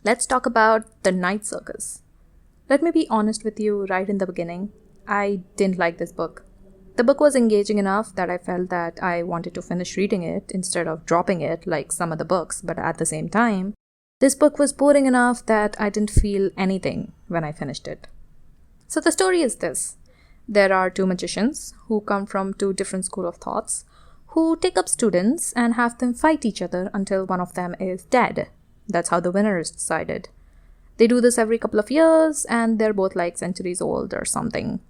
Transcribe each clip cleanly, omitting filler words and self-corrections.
Let's talk about the Night Circus. Let me be honest with you right in the beginning. I didn't like this book. The book was engaging enough that I felt that I wanted to finish reading it instead of dropping it like some other books, but at the same time, this book was boring enough that I didn't feel anything when I finished it. So the story is this. There are two magicians who come from two different schools of thoughts who take up students and have them fight each other until one of them is dead. That's how the winner is decided. They do this every couple of years and they're both like centuries old or something.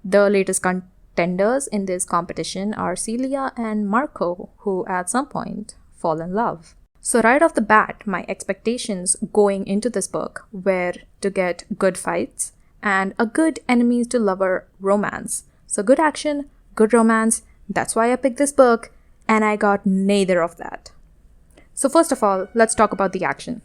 The latest contenders in this competition are Celia and Marco, who at some point fall in love. So right off the bat, my expectations going into this book were to get good fights and a good enemies to lover romance. So good action, good romance. That's why I picked this book, and I got neither of that. So first of all, let's talk about the action.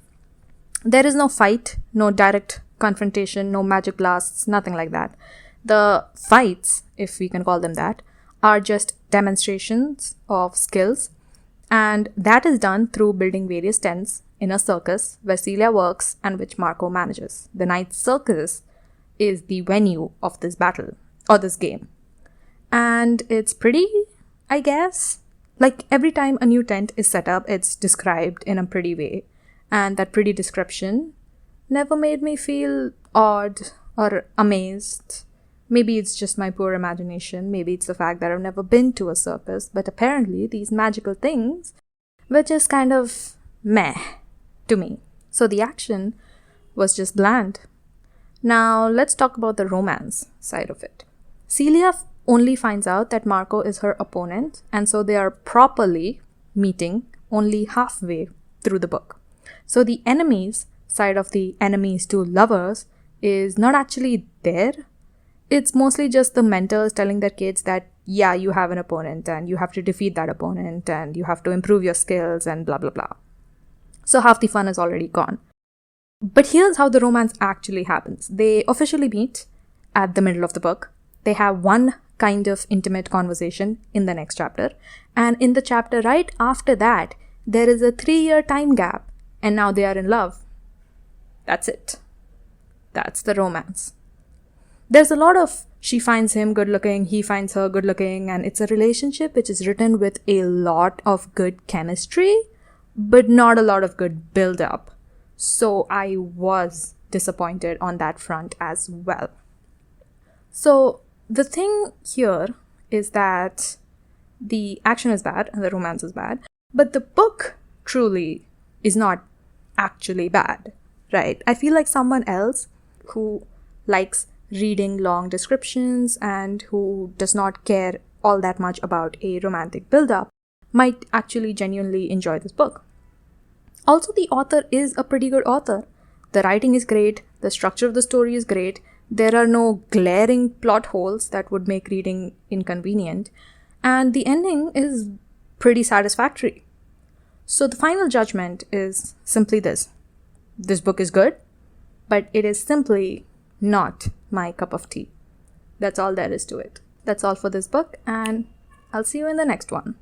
There is no fight, no direct confrontation, no magic blasts, nothing like that. The fights, if we can call them that, are just demonstrations of skills, and that is done through building various tents in a circus where Celia works and which Marco manages. The Night Circus is the venue of this battle or this game. And it's pretty, I guess. Like every time a new tent is set up, it's described in a pretty way. And that pretty description never made me feel odd or amazed. Maybe it's just my poor imagination. Maybe it's the fact that I've never been to a circus. But apparently these magical things were just kind of meh to me. So the action was just bland. Now let's talk about the romance side of it. Celia only finds out that Marco is her opponent, and so they are properly meeting only halfway through the book. So the enemies side of the enemies to lovers is not actually there. It's mostly just the mentors telling their kids that, yeah, you have an opponent and you have to defeat that opponent and you have to improve your skills and blah, blah, blah. So half the fun is already gone. But here's how the romance actually happens. They officially meet at the middle of the book. They have one kind of intimate conversation in the next chapter. And in the chapter right after that, there is a 3-year time gap. And now they are in love. That's it. That's the romance. There's a lot of she finds him good looking, he finds her good looking, and it's a relationship which is written with a lot of good chemistry, but not a lot of good build up. So I was disappointed on that front as well. So the thing here is that the action is bad and the romance is bad, but the book truly is not actually bad, right? I feel like someone else who likes reading long descriptions and who does not care all that much about a romantic build-up might actually genuinely enjoy this book. Also, the author is a pretty good author. The writing is great, the structure of the story is great, there are no glaring plot holes that would make reading inconvenient, and the ending is pretty satisfactory. So the final judgment is simply this. This book is good, but it is simply not my cup of tea. That's all there is to it. That's all for this book, and I'll see you in the next one.